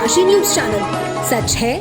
Kashi news channel, सच है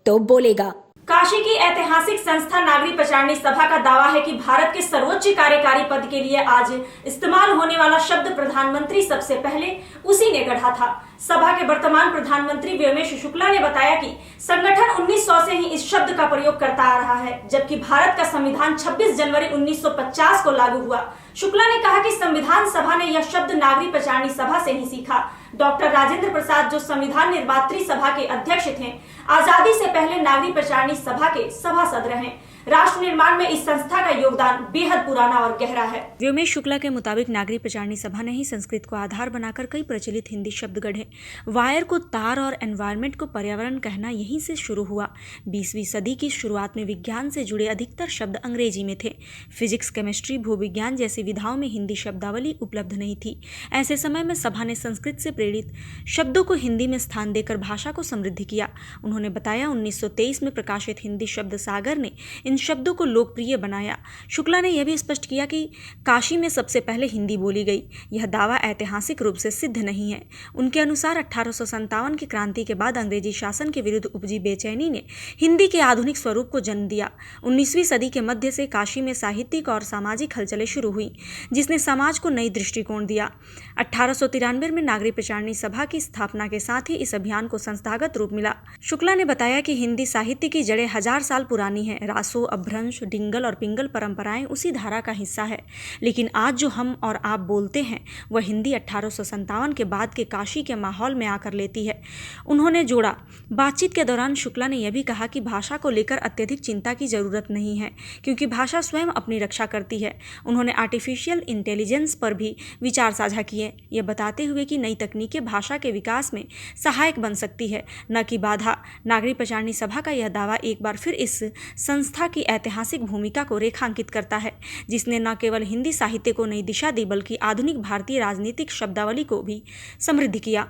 तो बोलेगा। काशी की ऐतिहासिक संस्था नागरी प्रचारणी सभा का दावा है कि भारत के सर्वोच्च कार्यकारी पद के लिए आज इस्तेमाल होने वाला शब्द प्रधानमंत्री सबसे पहले उसी ने गढ़ा था। सभा के वर्तमान प्रधानमंत्री व्योमेश शुक्ला ने बताया कि संगठन 1900 से ही इस शब्द का प्रयोग करता आ रहा है, जबकि भारत का संविधान 26 जनवरी 1950 को लागू हुआ। शुक्ला ने कहा कि संविधान सभा ने यह शब्द नागरी प्रचारणी सभा से ही सीखा। डॉक्टर राजेंद्र प्रसाद, जो संविधान निर्मात्री सभा के अध्यक्ष थे, आजादी से पहले नागरी प्रचारणी सभा के सभासद रहे। राष्ट्र निर्माण में इस संस्था का योगदान बेहद पुराना और गहरा है। व्योमेश शुक्ला के मुताबिक नागरी प्रचारणी सभा ने ही संस्कृत को आधार बनाकर कई प्रचलित हिंदी शब्द गढ़े। वायर को तार और एनवायरनमेंट को पर्यावरण कहना यहीं से शुरू हुआ। 20वीं सदी की शुरुआत में विज्ञान से जुड़े अधिकतर शब्द अंग्रेजी में थे। फिजिक्स, केमिस्ट्री, भूविज्ञान जैसी विधाओं में हिंदी शब्दावली उपलब्ध नहीं थी। ऐसे समय में सभा ने संस्कृत से प्रेरित शब्दों को हिंदी में स्थान देकर भाषा को समृद्ध किया। उन्होंने बताया, 1923 में प्रकाशित हिंदी शब्द सागर ने इन शब्दों को लोकप्रिय बनाया। शुक्ला ने यह भी स्पष्ट किया कि काशी में सबसे पहले हिंदी बोली गई। यह दावा ऐतिहासिक रूप से सिद्ध नहीं है। उनके अनुसार 1857 की क्रांति के बाद अंग्रेजी शासन के विरुद्ध उपजी बेचैनी ने हिंदी के आधुनिक स्वरूप को जन्म दिया। 19वीं सदी के मध्य से काशी में साहित्यिक और सामाजिक हलचलें शुरू हुई, जिसने समाज को नई दृष्टिकोण दिया। 1893 में नागरी प्रचारणी सभा की स्थापना के साथ ही इस अभियान को संस्थागत रूप मिला। शुक्ला ने बताया कि हिंदी साहित्य की जड़ें 1000 साल पुरानी है। रासो, अपभ्रंश, डिंगल और पिंगल परंपराएं उसी धारा का हिस्सा है, लेकिन आज जो हम और आप बोलते हैं वह हिंदी 1857 के बाद के काशी के माहौल में आकर लेती है। उन्होंने जोड़ा। बातचीत के दौरान शुक्ला ने यह भी कहा कि भाषा को लेकर अत्यधिक चिंता की जरूरत नहीं है, क्योंकि भाषा स्वयं अपनी रक्षा करती है। उन्होंने आर्टिफिशियल इंटेलिजेंस पर भी विचार साझा किए, यह बताते हुए कि नई तकनीकें भाषा के विकास में सहायक बन सकती है, न कि बाधा। नागरी प्रचारणी सभा का यह दावा एक बार फिर इस संस्था की ऐतिहासिक भूमिका को रेखांकित करता है, जिसने न केवल हिंदी साहित्य को नई दिशा दी, बल्कि आधुनिक भारतीय राजनीतिक शब्दावली को भी समृद्ध किया।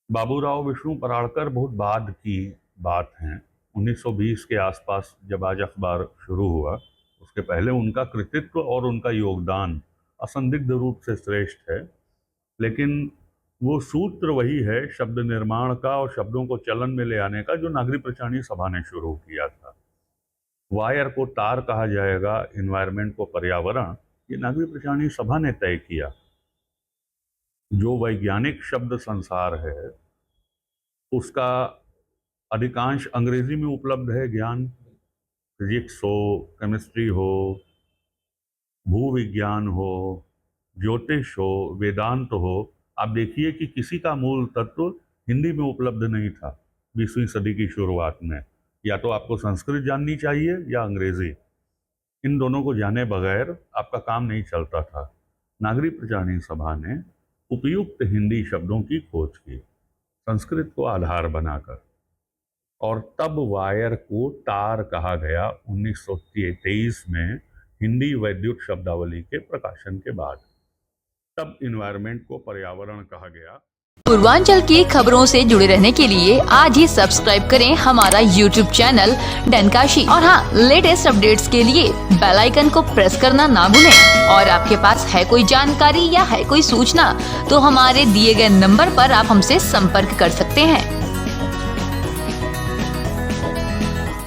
बाबूराव विष्णु पराड़कर बहुत बाद की बात है। 1920 के आसपास जब आज अखबार शुरू हुआ, उसके पहले उनका कृतित्व और उनका योगदान असंदिग्ध रूप से श्रेष्ठ है, लेकिन वो सूत्र वही है शब्द निर्माण का और शब्दों को चलन में ले आने का, जो नागरी प्रचारणी सभा ने शुरू किया था। वायर को तार कहा जाएगा, एनवायरनमेंट को पर्यावरण, ये नागरी प्रचारणी सभा ने तय किया। जो वैज्ञानिक शब्द संसार है उसका अधिकांश अंग्रेजी में उपलब्ध है। ज्ञान, फिजिक्स हो, केमिस्ट्री हो, भूविज्ञान हो, ज्योतिष हो, वेदांत हो। आप देखिए कि किसी का मूल तत्व हिंदी में उपलब्ध नहीं था 20वीं सदी की शुरुआत में। या तो आपको संस्कृत जाननी चाहिए या अंग्रेजी। इन दोनों को जाने बगैर आपका काम नहीं चलता था। नागरी प्रचारणी सभा ने उपयुक्त हिंदी शब्दों की खोज की, संस्कृत को आधार बनाकर, और तब वायर को तार कहा गया 1923 में हिंदी वैद्युत शब्दावली के प्रकाशन के बाद। तब एनवायरनमेंट को पर्यावरण कहा गया। पूर्वांचल की खबरों से जुड़े रहने के लिए आज ही सब्सक्राइब करें हमारा YouTube चैनल डनकाशी, और हाँ, लेटेस्ट अपडेट्स के लिए बेल आइकन को प्रेस करना ना भूलें। और आपके पास है कोई जानकारी या है कोई सूचना, तो हमारे दिए गए नंबर पर आप हमसे संपर्क कर सकते हैं।